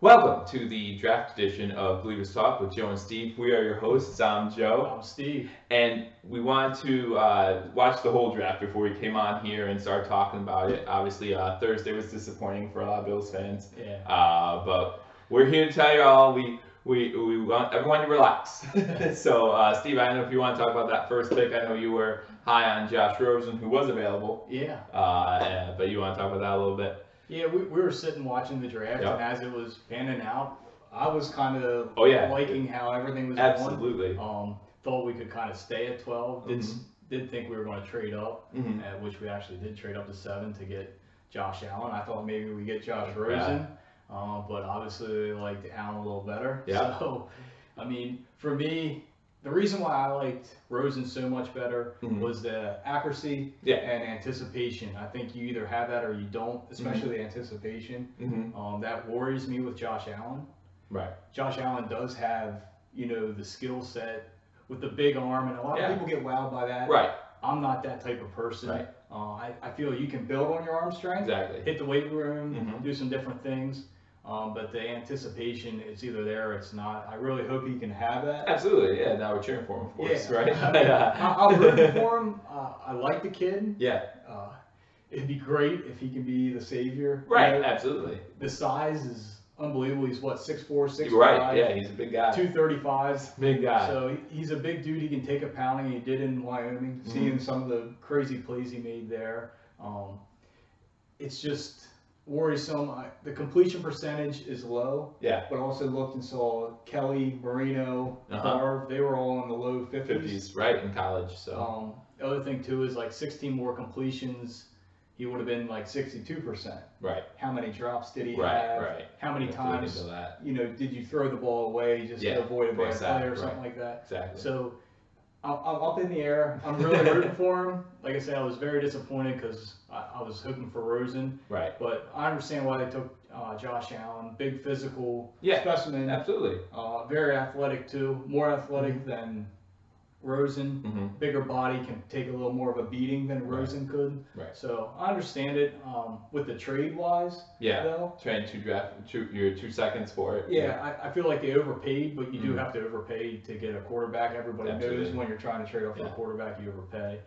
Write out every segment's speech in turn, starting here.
Welcome to the draft edition of Believers Talk with Joe and Steve. We are your hosts. I'm Joe. I'm Steve. And we wanted to watch the whole draft before we came on here and started talking about it. Obviously, Thursday was disappointing for a lot of Bills fans. Yeah. But we're here to tell you all we want everyone to relax. So, Steve, I don't know if you want to talk about that first pick. I know you were high on Josh Rosen, who was available. Yeah. But you want to talk about that a little bit? Yeah, we were sitting watching the draft, Yep. and as it was panning out, I was kind of liking how everything was Absolutely. going. Thought we could kind of stay at 12. Did think we were going to trade up, which we actually did trade up to 7 to get Josh Allen. I thought maybe we get Josh Rosen, but obviously I liked Allen a little better. Yeah. So, I mean, for me, the reason why I liked Rosen so much better was the accuracy and anticipation. I think you either have that or you don't, especially the anticipation. That worries me with Josh Allen. Right. Josh Allen does have, the skill set with the big arm, and a lot of people get wowed by that. Right. I'm not that type of person. Right. I feel you can build on your arm strength, hit the weight room, do some different things. But the anticipation, it's either there or it's not. I really hope he can have that. Absolutely, yeah. Now we're cheering for him, of course, right? I'm rooting for him. I like the kid. Yeah. It'd be great if he can be the savior. Right, absolutely. The size is unbelievable. He's what, 6'4", 6'5"? Right, yeah, he's a big guy. 235. Big guy. So he's a big dude. He can take a pounding. He did in Wyoming. Seeing some of the crazy plays he made there. It's just worrisome. The completion percentage is low. Yeah. But also looked and saw Kelly, Marino, Favre, they were all in the low 50s. Right, in college. So. The other thing too is like 16 more completions, he would have been like 62%. Right. How many drops did he have? Right. How many times, did you throw the ball away just to avoid a bad play or something like that? Exactly. So I'm up in the air. I'm really rooting for him. Like I said, I was very disappointed because I was hoping for Rosen. Right. But I understand why they took Josh Allen. Big physical specimen. Absolutely. Very athletic too. More athletic than Rosen. Bigger body, can take a little more of a beating than Rosen could. Right. So I understand it. With the trade wise, though. Trying to draft your 2 seconds for it. Yeah, I feel like they overpaid, but you do have to overpay to get a quarterback. Everybody Absolutely. knows when you're trying to trade off for a quarterback, you overpay.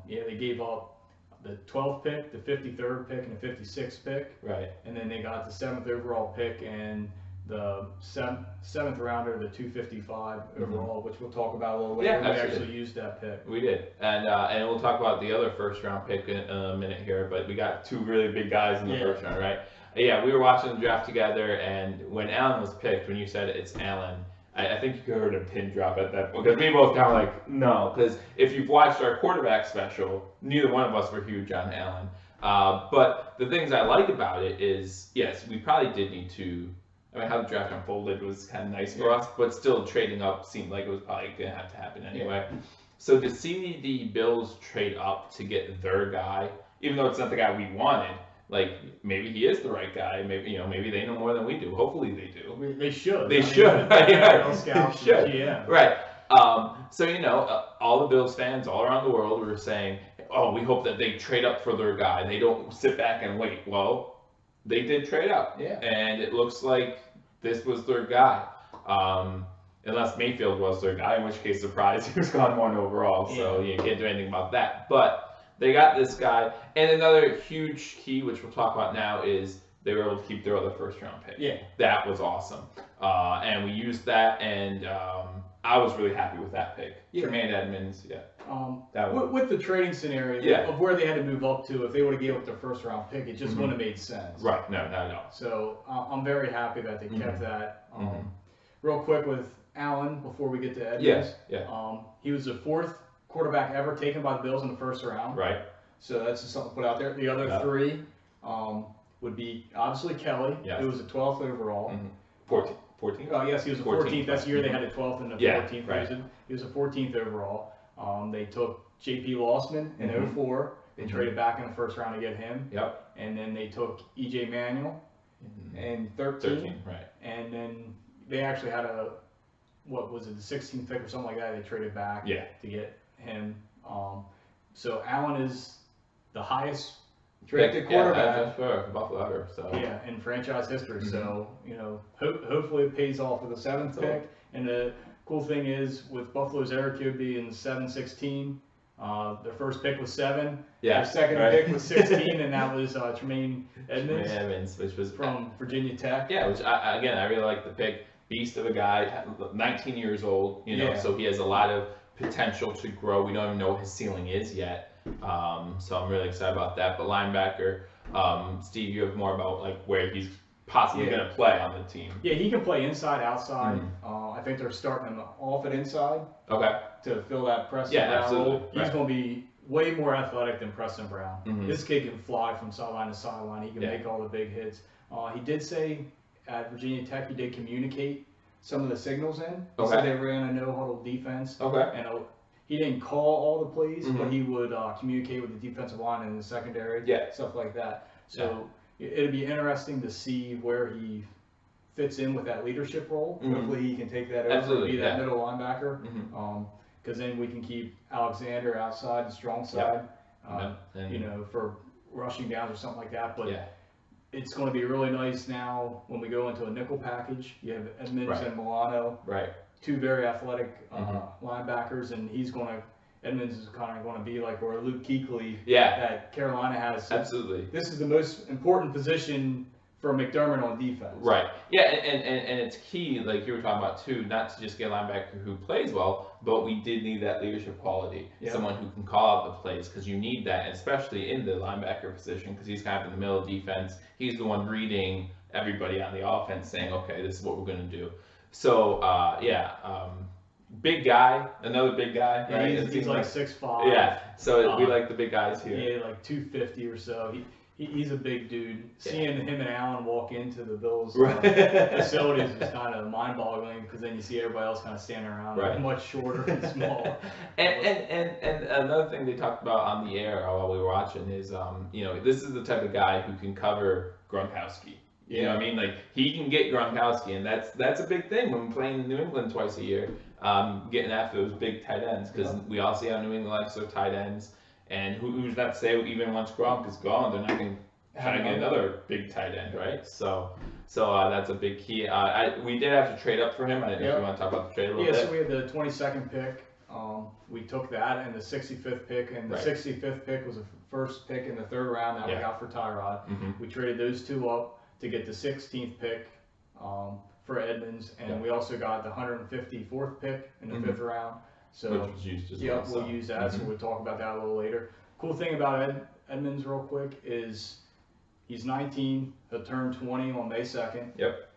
They gave up the 12th pick, the 53rd pick, and the 56th pick. Right. And then they got the 7th overall pick and the seventh rounder, the 255 overall, which we'll talk about a little later. Yeah, we actually used that pick. We did, and we'll talk about the other first round pick in a minute here. But we got 2 really big guys in the first round, right? Yeah, we were watching the draft together, and when Allen was picked, when you said it's Allen, I think you heard a pin drop at that point, because we both kind of like, no, because if you've watched our quarterback special, neither one of us were huge on Allen. But the things I like about it is, yes, we probably did need to. I mean, how the draft unfolded was kind of nice for us, but still trading up seemed like it was probably going to have to happen anyway. So to see the Bills trade up to get their guy, even though it's not the guy we wanted, like maybe he is the right guy. Maybe maybe they know more than we do. Hopefully they do. They should. They should. Right. Scouts should. Yeah. Right. So all the Bills fans all around the world were saying, "Oh, we hope that they trade up for their guy. They don't sit back and wait." Well, they did trade up. Yeah. And it looks like this was their guy. Unless Mayfield was their guy, in which case, surprise, he was gone 1 overall. So you can't do anything about that. But they got this guy. And another huge key, which we'll talk about now, is they were able to keep their other first-round pick. Yeah. That was awesome. And we used that, and I was really happy with that pick. Tremaine, Edmunds, with the trading scenario of where they had to move up to, if they would have gave up their first-round pick, it just wouldn't have made sense. Right. No, not at all. So I'm very happy that they kept that. Real quick with Allen, before we get to Edmunds. He was the 4th quarterback ever taken by the Bills in the first round. Right. So that's just something to put out there. The other 3 would be obviously Kelly. Yes. It was the 12th overall. 14th. Oh, yes, he was the 14th. That's the year they had the 12th and the 14th. Right. He was the 14th overall. They took J.P. Lossman in 04. They traded back in the first round to get him. Yep. And then they took E.J. Manuel in 13. Right. And then they actually had the 16th pick or something like that. They traded back to get him. So Allen is the highest drafted quarterback for Buffalo ever. So yeah, in franchise history. So hopefully it pays off with the 7th pick. And the cool thing is with Buffalo's error code being 7-16, their first pick was 7. Yeah. Their second pick was 16, and that was Tremaine Edmunds, which was from Virginia Tech. Yeah, which I really like the pick. Beast of a guy, 19 years old. So he has a lot of potential to grow. We don't even know what his ceiling is yet. So I'm really excited about that. But linebacker, Steve, you have more about like where he's possibly going to play on the team. Yeah, he can play inside, outside. I think they're starting him off at inside. Okay. To fill that Preston Brown absolutely. role. He's going to be way more athletic than Preston Brown. This kid can fly from sideline to sideline. He can make all the big hits. He did say at Virginia Tech he did communicate some of the signals in. He said they ran a no-huddle defense. Okay. And he didn't call all the plays, but he would communicate with the defensive line and the secondary, stuff like that. So it'd be interesting to see where he fits in with that leadership role. Hopefully he can take that over and be that middle linebacker. Because then we can keep Alexander outside, the strong side, for rushing downs or something like that. But it's going to be really nice now when we go into a nickel package. You have Edmunds and Milano, two very athletic linebackers, and Edmunds is kind of going to be like where Luke Kuechly that Carolina has. Absolutely. This is the most important position for McDermott on defense. Right. Yeah, and it's key, like you were talking about too, not to just get a linebacker who plays well, but we did need that leadership quality. Someone who can call out the plays, because you need that, especially in the linebacker position, because he's kind of in the middle of defense. He's the one reading everybody on the offense, saying, okay, this is what we're going to do. So, big guy, another big guy. Right? He's like 6'5". Yeah, so we like the big guys here. Yeah, like 250 or so. He's a big dude. Seeing him and Allen walk into the Bills facilities is kind of mind-boggling, because then you see everybody else kind of standing around, much shorter and small. and another thing they talked about on the air while we were watching is, this is the type of guy who can cover Gronkowski. You know what I mean? Like, he can get Gronkowski, and that's a big thing when playing in New England twice a year, getting after those big tight ends, because we all see how New England likes their tight ends. And who's not to say even once Gronk is gone, they're not going to try to get another big tight end, right? So that's a big key. We did have to trade up for him. I didn't know if you want to talk about the trade a little bit. So we had the 22nd pick. We took that and the 65th pick, and the 65th pick was the first pick in the 3rd round that we got for Tyrod. We traded those two up to get the 16th pick for Edmunds, and we also got the 154th pick in the 5th round. So which was used as well. We'll use that, so we'll talk about that a little later. Cool thing about Edmunds real quick is he's 19, he'll turn 20 on May 2nd. Yep.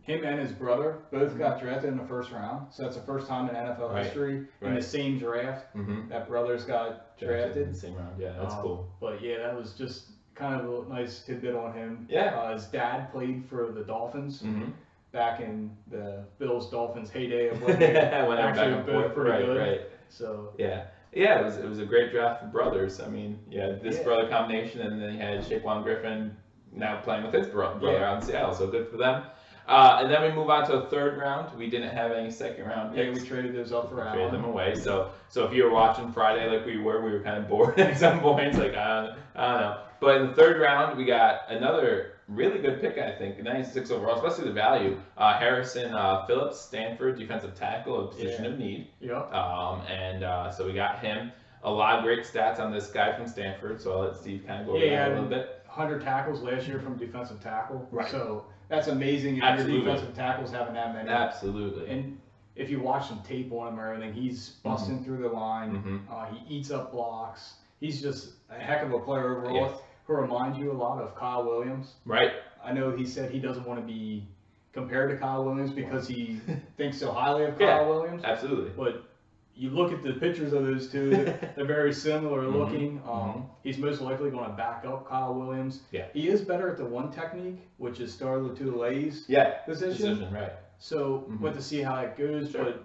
Him and his brother both got drafted in the 1st round, so that's the first time in NFL history in the same draft that brothers got drafted. In the same round, yeah, that's cool. But yeah, that was just kind of a nice tidbit on him. Yeah. His dad played for the Dolphins. Back in the Bills-Dolphins heyday of when they actually were both pretty good. Right. So it was a great draft for brothers. I mean, this brother combination, and then you had Shaquan Griffin now playing with his brother out in Seattle. So good for them. And then we move on to a 3rd round. We didn't have any 2nd round picks. Yeah, we traded those up for Allen. Traded them away. So if you were watching Friday like we were kind of bored at some points. Like I don't know. But in the 3rd round, we got another really good pick, I think, 96 overall, especially the value. Harrison Phillips, Stanford defensive tackle, a position of need. So we got him. A lot of great stats on this guy from Stanford, so I'll let Steve kind of go over that a little bit. 100 tackles last year from defensive tackle. Right. So that's amazing if your defensive tackles having that many. Absolutely. And if you watch some tape on him or everything, he's busting through the line. He eats up blocks. He's just a heck of a player overall. Who reminds you a lot of Kyle Williams. Right. I know he said he doesn't want to be compared to Kyle Williams because he thinks so highly of Kyle Williams. Absolutely. But you look at the pictures of those two, they're very similar looking. He's most likely going to back up Kyle Williams. Yeah. He is better at the one technique, which is Star Latule's position. Right. So we'll have to see how it goes, but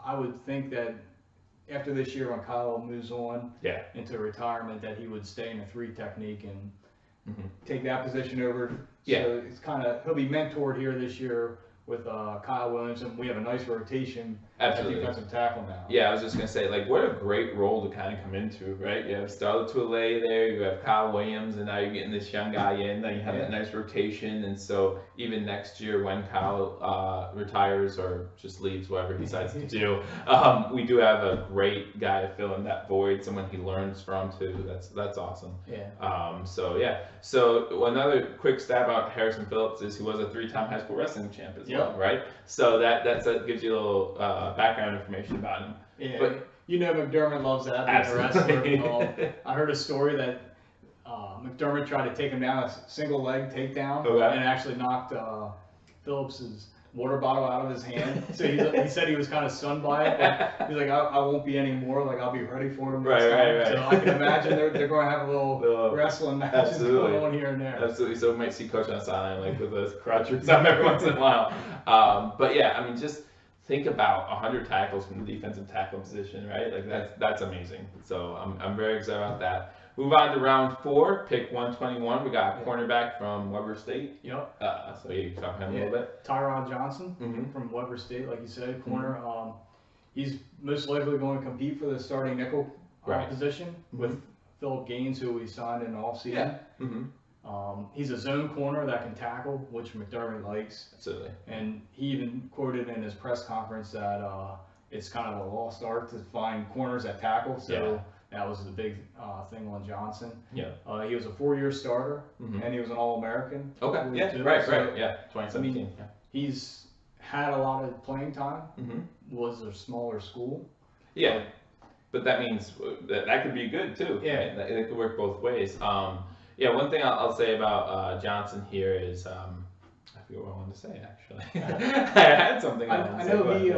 I would think that after this year when Kyle moves on into retirement, that he would stay in a 3 technique and take that position over. So it's kind of, he'll be mentored here this year with Kyle Williams, and we have a nice rotation Absolutely. at defensive tackle now. Yeah, I was just gonna say, like, what a great role to kind of come into, right? You have Starla Touré there, you have Kyle Williams, and now you're getting this young guy in. Then you have that nice rotation, and so even next year when Kyle retires or just leaves, whatever he decides to do, we do have a great guy to fill in that void, someone he learns from too. That's awesome. So another quick stab out Harrison Phillips is he was a 3-time high school wrestling champ as well, right? So that gives you a little background information about him. Yeah, but you know McDermott loves that being a wrestler. I heard a story that McDermott tried to take him down a single leg takedown and actually knocked Phillips's water bottle out of his hand. So he said he was kind of stunned by it, but he's like, I won't be anymore. Like, I'll be ready for him next time. Right. So I can imagine they're going to have a little wrestling matches going on here and there. Absolutely. So we might see Coach on the sideline like with those crutch or something every once in a while. But yeah, I mean, just think about 100 tackles from the defensive tackle position, right? Like that's amazing. So I'm very excited about that. Move on to round 4, pick 121. We got a cornerback from Weber State. Yep. So you can talk about him a little bit. Taron Johnson from Weber State, like you said, corner. He's most likely going to compete for the starting nickel position with Philip Gaines, who we signed in the offseason. He's a zone corner that can tackle, which McDermott likes. Absolutely. And he even quoted in his press conference that it's kind of a lost art to find corners that tackle. So that was the big thing on Johnson. Yeah. He was a 4-year starter, and he was an All-American. Okay. Yeah. Right. 2017. I mean, he's had a lot of playing time. Was a smaller school. Yeah. But that means that could be good too. Yeah. Right? It could work both ways. One thing I'll say about Johnson here is I forget what I wanted to say actually. I had something. I know he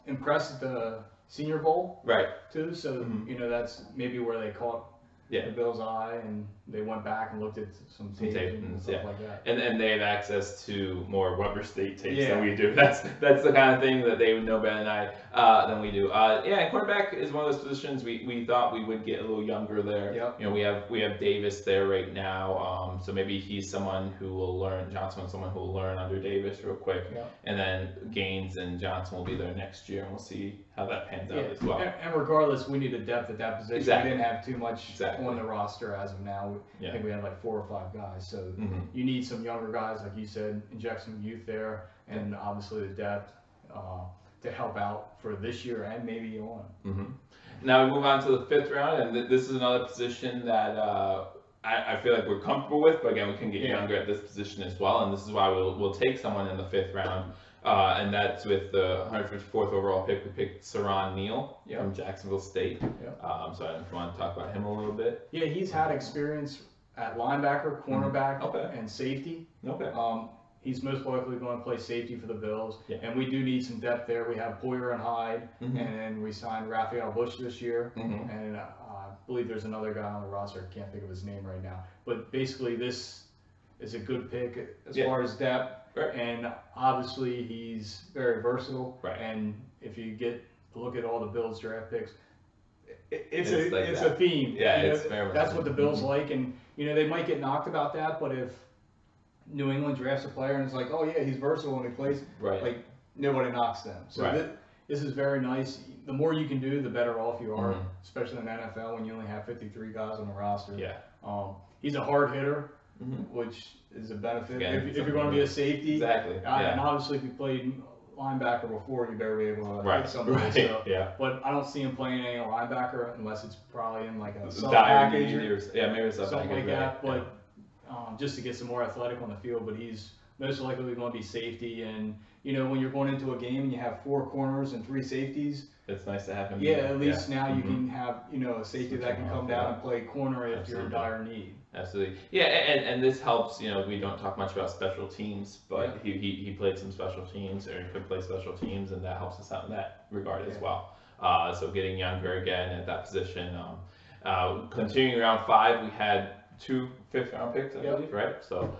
impressed at the Senior Bowl, too. So that's maybe where they caught the Bills' eye, and they went back and looked at some tape and stuff like that. And they have access to more Weber State tapes than we do. That's the kind of thing that they would know better than we do. And quarterback is one of those positions we thought we would get a little younger there. Yep. We have Davis there right now, so maybe he's someone who will learn. Johnson is someone who will learn under Davis real quick, and then Gaines and Johnson will be there next year, and we'll see how that pans out as well. And regardless, we need a depth at that position. We didn't have too much on the roster as of now. I think we had like 4 or 5 guys. So you need some younger guys, like you said, inject some youth there, and obviously the depth to help out for this year and maybe on. Now we move on to the 5th round, and this is another position that I feel like we're comfortable with, but again, we can get younger at this position as well, and this is why we'll take someone in the 5th round. And that's with the 154th overall pick. We picked Taron Neal from Jacksonville State. So I don't know if you want to talk about him a little bit. Yeah, he's had experience at linebacker, cornerback, and safety. He's most likely going to play safety for the Bills. And we do need some depth there. We have Poyer and Hyde, and then we signed Raphael Bush this year. And I believe there's another guy on the roster. I can't think of his name right now. But basically, this is a good pick as far as depth. And obviously he's very versatile. And if you get to look at all the Bills draft picks, it's a theme. That's what the Bills like, and they might get knocked about that. But if New England drafts a player and it's like, oh yeah, he's versatile when he plays, like nobody knocks them. So this is very nice. The more you can do, the better off you are, especially in the NFL when you only have 53 guys on the roster. He's a hard hitter. Which is a benefit if you're going to be a safety. And obviously, if you played linebacker before, you better be able to hit somebody. So. But I don't see him playing any linebacker unless it's probably in like a sub package or maybe something like that. But just to get some more athletic on the field. But he's most likely going to be safety. And when you're going into a game and you have 4 corners and 3 safeties, it's nice to have him. At least now you can have a safety that can come down and play corner if you're in dire need. Absolutely. And this helps, we don't talk much about special teams, but he played some special teams, or he could play special teams, and that helps us out in that regard as well. So getting younger again at that position. Continuing round 5, we had 2 5th-round picks, I believe, right? So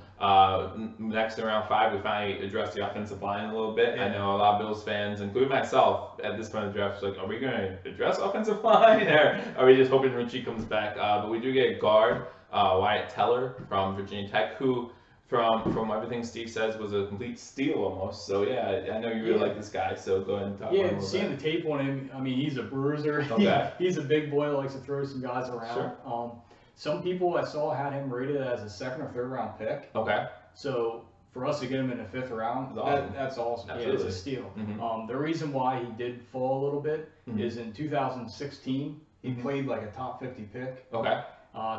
next in round 5, we finally addressed the offensive line a little bit. I know a lot of Bills fans, including myself, at this point of the draft, was like, are we going to address offensive line, or are we just hoping Richie comes back? But we do get a guard, Wyatt Teller from Virginia Tech, who from everything Steve says, was a complete steal almost. So yeah, I know you really like this guy. So go ahead and talk about him a little seeing bit. the tape on him, I mean, he's a bruiser. Okay. He's a big boy that likes to throw some guys around. Sure. Some people I saw had him rated as a 2nd or 3rd round pick. Okay. So for us to get him in the 5th round, that's awesome. Absolutely. Yeah, it's a steal. Mm-hmm. The reason why he did fall a little bit is in 2016 he played like a top 50 pick. Okay.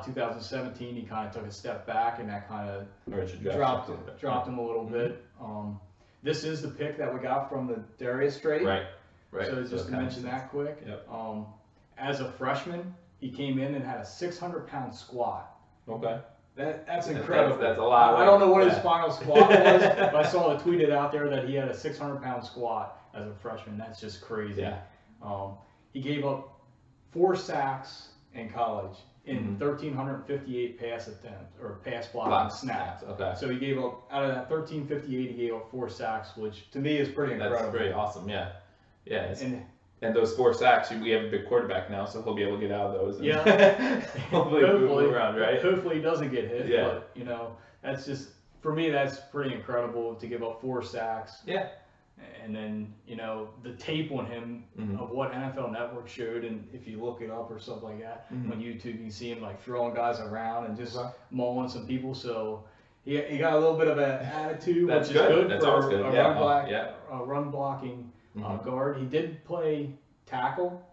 2017 he kind of took a step back, and that kind of dropped him a little bit. This is the pick that we got from the Darius trade. Right. So just to mention that quick. Yep. As a freshman, he came in and had a 600-pound squat. Okay. That's incredible. That's a lot. I don't know what his final squat was, but I saw it tweeted out there that he had a 600-pound squat as a freshman. That's just crazy. Yeah. He gave up 4 sacks in college in 1,358 pass attempts or pass blocking snaps. Okay. So he gave up, out of that 1,358, he gave up 4 sacks, which to me is pretty incredible. That's pretty awesome. Yeah. Yeah. And those 4 sacks, we have a big quarterback now, so he'll be able to get out of those. And hopefully move around, right? Hopefully he doesn't get hit. Yeah. But, you know, that's just, for me, that's pretty incredible to give up 4 sacks. Yeah. And then, you know, the tape on him of what NFL Network showed, and if you look it up or stuff like that, on YouTube, you can see him like throwing guys around and just mauling some people. So he got a little bit of an attitude, which is good That's for good. a run blocking guard. He did play tackle,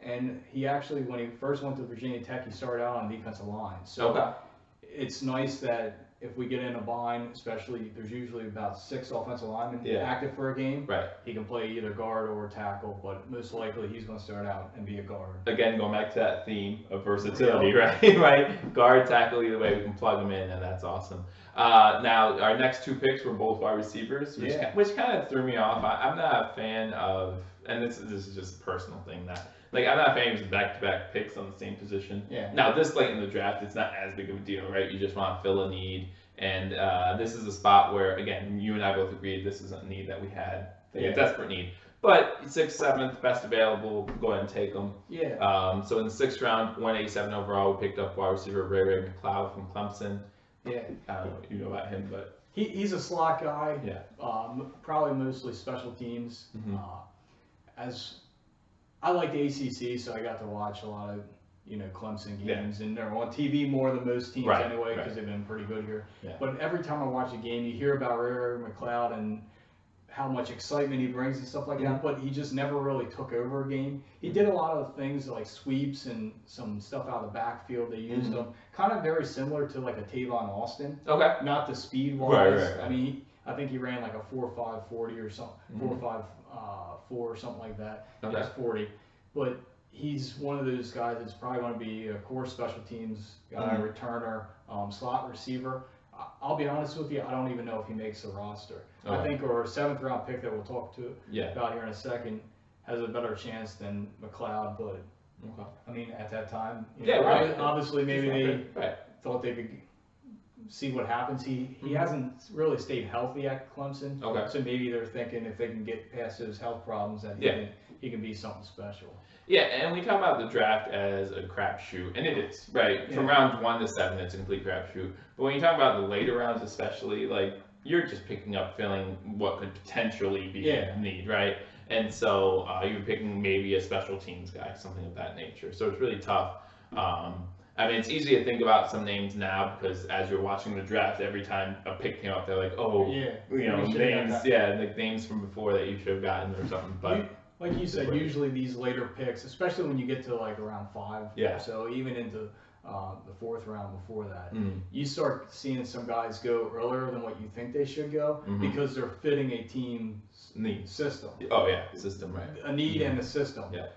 and he actually, when he first went to Virginia Tech, he started out on defensive line. So it's nice that if we get in a bind, especially, there's usually about 6 offensive linemen active for a game. Right. He can play either guard or tackle, but most likely he's going to start out and be a guard. Again, going back to that theme of versatility, right? Right. Guard, tackle, either way, we can plug them in, and that's awesome. Now, our next 2 picks were both wide receivers, which kind of threw me off. I'm not a fan of, and this is just a personal thing, that I'm not a fan of back-to-back picks on the same position. Yeah. Now, this late in the draft, it's not as big of a deal, right? You just want to fill a need, and this is a spot where, again, you and I both agreed this is a need that we had, a desperate need. But 6th, 7th, best available, go ahead and take them. Yeah. So in the 6th round, 187 overall, we picked up wide receiver Ray McLeod from Clemson. Yeah. I don't know what you know about him, but he's a slot guy. Yeah. Probably mostly special teams. As I like the ACC, so I got to watch a lot of Clemson games, and they're on TV more than most teams anyway, because they've been pretty good here. Yeah. But every time I watch a game, you hear about Ray McLeod and how much excitement he brings and stuff like that, but he just never really took over a game. He did a lot of things like sweeps and some stuff out of the backfield. They used him kind of very similar to like a Tavon Austin. Okay. Not the speed wise. Right. I mean, I think he ran like a 4.5 40 or something, 4.5 4 or something like that. Okay. He's 40, but he's one of those guys that's probably going to be a core special teams guy, returner, slot receiver. I'll be honest with you, I don't even know if he makes the roster. I think our 7th round pick that we'll talk about here in a second has a better chance than McLeod, but I mean, at that time, obviously maybe they thought they could see what happens. He hasn't really stayed healthy at Clemson, so maybe they're thinking if they can get past those health problems that he can be something special. Yeah, and we talk about the draft as a crapshoot, and it is, right? From rounds 1 to 7, it's a complete crapshoot. But when you talk about the later rounds, especially, like, you're just picking up filling what could potentially be a need, right? And so you're picking maybe a special teams guy, something of that nature. So it's really tough. I mean, it's easy to think about some names now because as you're watching the draft, every time a pick came up, they're like, names from before that you should have gotten or something. But like you said, usually these later picks, especially when you get to like around 5, so even into the 4th round before that, you start seeing some guys go earlier than what you think they should go because they're fitting a team's system. System, right. A need and a system. Yeah.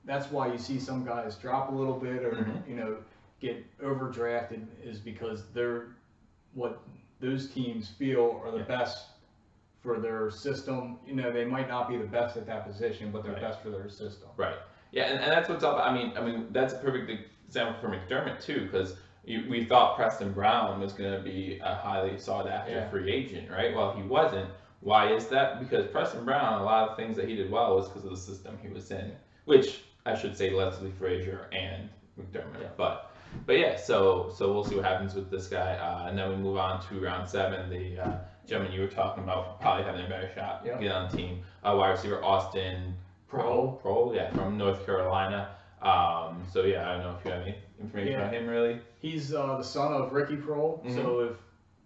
That's why you see some guys drop a little bit or get overdrafted is because they're what those teams feel are the best for their system. They might not be the best at that position, but they're best for their system. Right. Yeah, and that's what's up. I mean, that's a perfect example for McDermott too, because we thought Preston Brown was going to be a highly sought after free agent, right? Well, he wasn't. Why is that? Because Preston Brown, a lot of things that he did well was because of the system he was in, which I should say Leslie Frazier and McDermott. But But yeah, so we'll see what happens with this guy, and then we move on to round 7. The gentleman you were talking about probably having a better shot to get on the team. Wide receiver Austin Proehl, yeah, from North Carolina. So yeah, I don't know if you have any information on him really. He's the son of Ricky Proehl. So if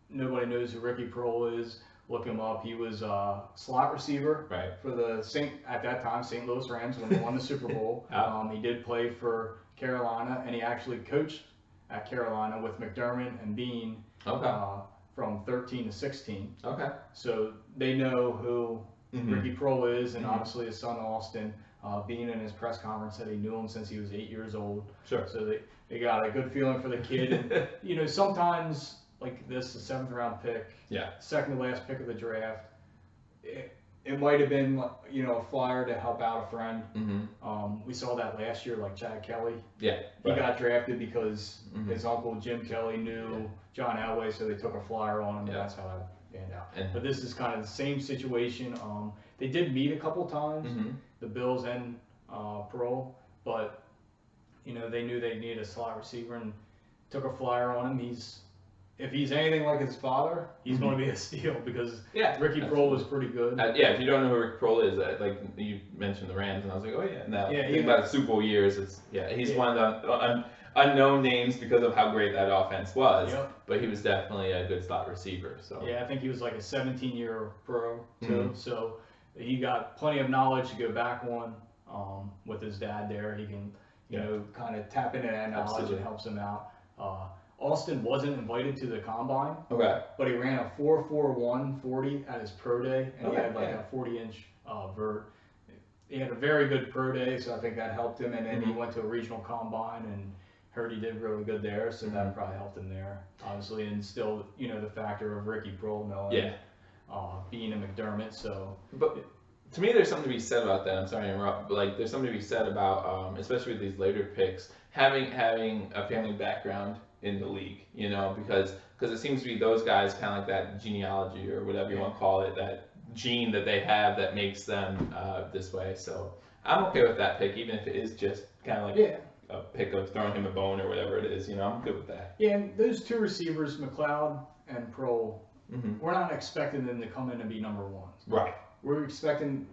nobody knows who Ricky Proehl is, look him up. He was a slot receiver for the at that time St. Louis Rams when they won the Super Bowl. He did play for Carolina, and he actually coached at Carolina with McDermott and Bean from 13 to 16. So they know who Ricky Proehl is, and obviously his son Austin. Bean in his press conference said he knew him since he was 8 years old. So they got a good feeling for the kid. And you know, sometimes like this, the 7th round pick, second to last pick of the draft, it might have been, you know, a flyer to help out a friend. We saw that last year, like Chad Kelly. He got drafted because his uncle Jim Kelly knew John Elway, so they took a flyer on him, and that's how that panned out. But this is kind of the same situation. They did meet a couple times, the Bills and Proehl, but you know, they knew they needed a slot receiver and took a flyer on him. If he's anything like his father, he's going to be a steal because Ricky Proehl was pretty good. If you don't know who Ricky Proehl is, like you mentioned the Rams, and I was like, oh yeah. Now think about the Super Bowl years. He's one of the unknown names because of how great that offense was. But he was definitely a good slot receiver. So I think he was like a 17-year pro too. So he got plenty of knowledge to go back on with his dad there. He can you know kind of tap into that knowledge and helps him out. Austin wasn't invited to the combine, but he ran a 4.41 40 at his pro day, and he had like a 40-inch vert. He had a very good pro day, so I think that helped him. And then he went to a regional combine and heard he did really good there, so that probably helped him there, obviously. And still, you know, the factor of Ricky Proehl knowing being a McDermott. So, but to me, there's something to be said about that. I'm sorry to interrupt, but like, there's something to be said about, especially with these later picks, having a family background in the league, you know, because it seems to be those guys kind of like that genealogy or whatever you want to call it, that gene that they have that makes them this way. So I'm okay with that pick, even if it is just kind of like a pick of throwing him a bone or whatever it is, you know, I'm good with that. Yeah, and those two receivers, McLeod and Proehl, we're not expecting them to come in and be number ones. We're expecting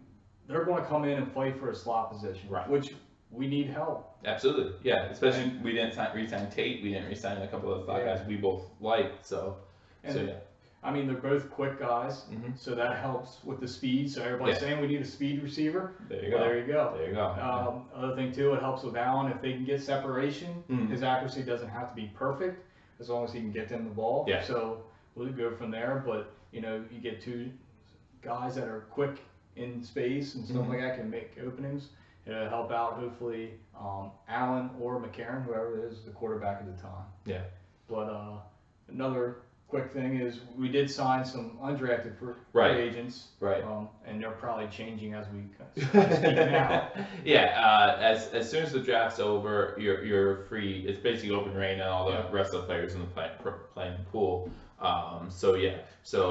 they're going to come in and fight for a slot position, which we need help. Absolutely, yeah. Especially we didn't re-sign Tate. We didn't re-sign a couple of slot guys we both liked. So yeah. I mean, they're both quick guys, so that helps with the speed. So everybody's saying we need a speed receiver. There you go. There you go. Other thing too, it helps with Allen if they can get separation. His accuracy doesn't have to be perfect as long as he can get them the ball. So we'll go from there. But you know, you get two guys that are quick in space and stuff like that, can make openings. It'll help out, hopefully, Allen or McCarron, whoever it is, the quarterback at the time. But another quick thing is we did sign some undrafted free agents. And they're probably changing as we speak now. As soon as the draft's over, you're free. It's basically open reign on all the rest of the players in the playing pool. So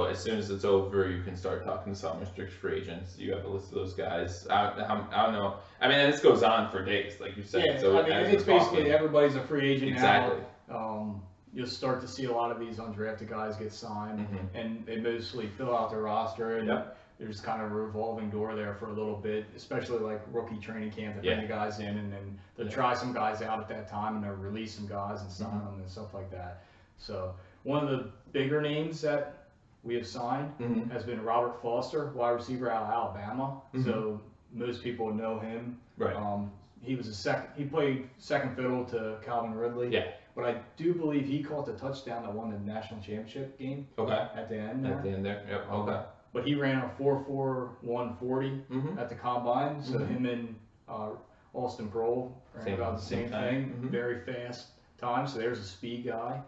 as soon as it's over, you can start talking to some restricted free agents. You have a list of those guys. I don't know. I mean, and this goes on for days, like you said. So I mean, it's basically everybody's a free agent now. You'll start to see a lot of these undrafted guys get signed, and they mostly fill out their roster, and there's kind of a revolving door there for a little bit, especially like rookie training camp to bring the guys in, and then they'll try some guys out at that time, and they'll release some guys and sign them and stuff like that. So one of the bigger names that we have signed has been Robert Foster, wide receiver out of Alabama. So most people know him. He was he played second fiddle to Calvin Ridley. But I do believe he caught the touchdown that won the national championship game. At the end there. But he ran a 4.41 40 at the combine. So him and Austin Proehl ran about the same thing. Very fast time. So there's a speed guy.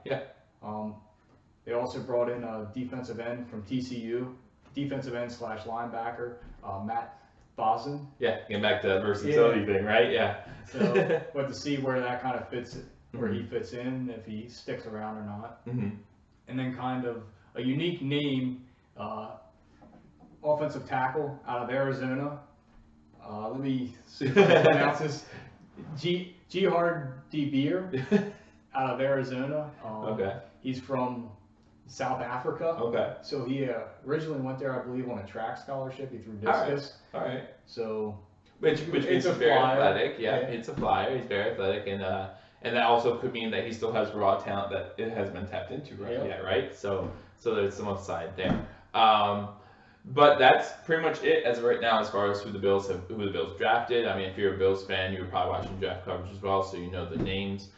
They also brought in a defensive end from TCU, defensive end / linebacker, Matt Bozen. Getting back to that versatility thing, right? So we'll have to see where that kind of fits, where he fits in, if he sticks around or not. And then kind of a unique name, offensive tackle out of Arizona. Let me see if I can pronounce this. Gerhard De Beer. out of Arizona. Okay. He's from South Africa. Okay. So he originally went there, I believe, on a track scholarship. He threw discus. All right. So which means he's very athletic. Yeah, it's a flyer. He's very athletic, and that also could mean that he still has raw talent that it hasn't been tapped into yet, right? So there's some upside there. But that's pretty much it as of right now as far as who the Bills drafted. I mean, if you're a Bills fan, you were probably watching draft coverage as well, so you know the names.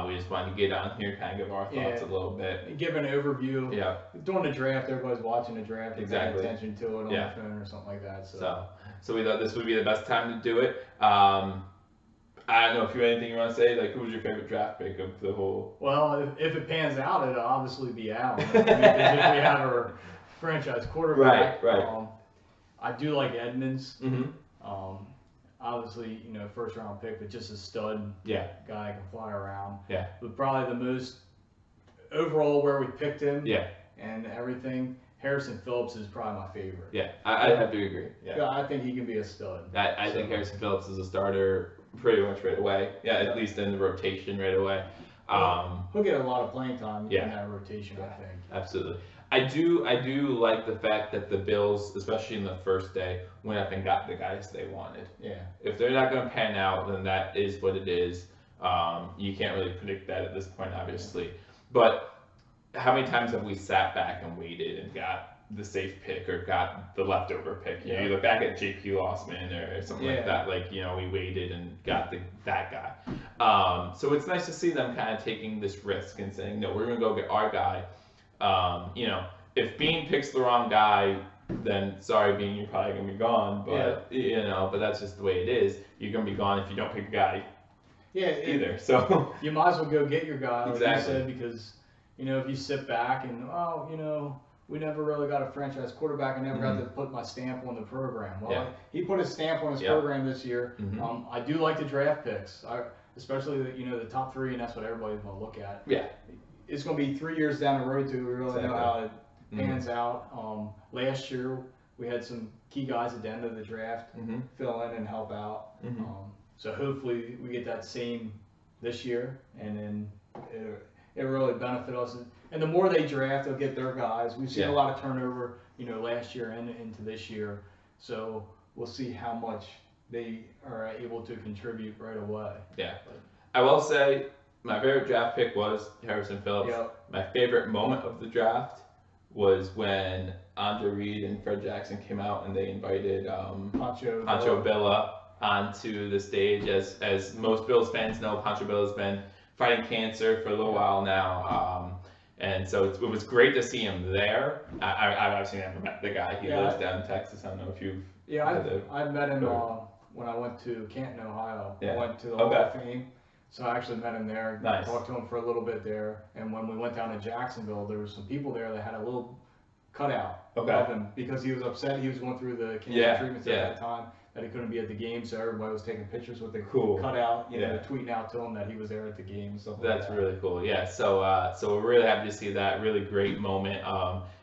We just wanted to get on here, kind of give our thoughts a little bit. Give an overview. Yeah. During the draft, everybody's watching the draft. Exactly. Paying attention to it on their phone or something like that. So we thought this would be the best time to do it. I don't know if you have anything you want to say. Like, who was your favorite draft pick of the whole? Well, if it pans out, it'll obviously be Allen. I mean, if we have our franchise quarterback. Right. I do like Edmunds. Mm-hmm. Obviously, first round pick, but just a stud guy that can fly around. Yeah. But probably the most overall where we picked him. Yeah. And everything. Harrison Phillips is probably my favorite. Yeah, I have to agree. Yeah. I think he can be a stud. I think Harrison Phillips is a starter pretty much right away. Yeah, at least in the rotation right away. He'll get a lot of playing time in that rotation, I think. Absolutely. I do like the fact that the Bills, especially in the first day, went up and got the guys they wanted. Yeah. If they're not going to pan out, then that is what it is. You can't really predict that at this point, obviously. But how many times have we sat back and waited and got the safe pick or got the leftover pick? You know, you look back at J.P. Lossman or something like that. Like, we waited and got that guy. So it's nice to see them kind of taking this risk and saying, no, we're going to go get our guy. If Bean picks the wrong guy, then sorry, Bean, you're probably going to be gone. But, but that's just the way it is. You're going to be gone if you don't pick a guy either. So you might as well go get your guy, like you said, because, if you sit back and, we never really got a franchise quarterback. I never got to put my stamp on the program. Well, he put his stamp on his program this year. I do like the draft picks, especially the top three, and that's what everybody's going to look at. Yeah. It's going to be 3 years down the road to really know how it pans out. Last year, we had some key guys at the end of the draft fill in and help out. So hopefully we get that same this year, and then it really benefit us. And the more they draft, they'll get their guys. We've seen a lot of turnover, last year and into this year. So we'll see how much they are able to contribute right away. Yeah. I will say my favorite draft pick was Harrison Phillips. My favorite moment of the draft was when Andre Reed and Fred Jackson came out and they invited Pancho Villa onto the stage. As most Bills fans know, Pancho Villa's been fighting cancer for a little while now. And so it was great to see him there. I've obviously never met the guy. He lives down in Texas. I don't know if you've... Yeah, I met him when I went to Canton, Ohio. I went to the Hall of Fame. So I actually met him there. Nice. Talked to him for a little bit there. And when we went down to Jacksonville, there were some people there that had a little cutout of him because he was upset. He was going through the cancer treatments at that time, that he couldn't be at the game. So everybody was taking pictures with the cutout, tweeting out to him that he was there at the game and stuff like that. That's really cool. Yeah. So we're really happy to see that really great moment.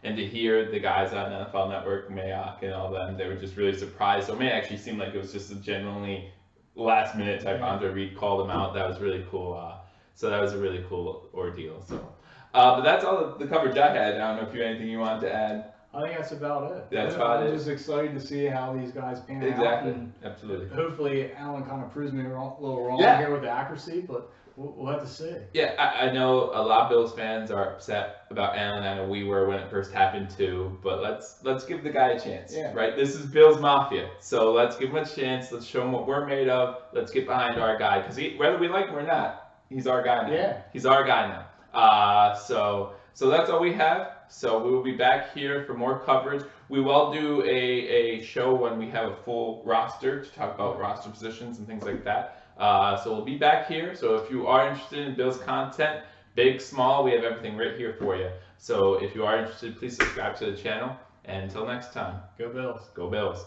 And to hear the guys on NFL Network, Mayock and all them, they were just really surprised. So it may actually seem like it was just a genuinely last minute type. Andre Reed called him out. That was really cool. So that was a really cool ordeal. So, but that's all the coverage I had. I don't know if you have anything you wanted to add. I think that's about it. That's about it. I'm just excited to see how these guys pan out. Exactly. Absolutely. Hopefully, Allen kind of proves me a little wrong here with the accuracy, but we'll have to see. Yeah, I know a lot of Bills fans are upset about Allen. I know we were when it first happened too, but let's give the guy a chance, right? This is Bills Mafia, so let's give him a chance. Let's show him what we're made of. Let's get behind our guy, because whether we like him or not, he's our guy now. Yeah. He's our guy now. So that's all we have. So we will be back here for more coverage. We will do a show when we have a full roster to talk about roster positions and things like that. So we'll be back here. So if you are interested in Bills content, big, small, we have everything right here for you. So if you are interested, please subscribe to the channel. And until next time, go Bills. Go Bills.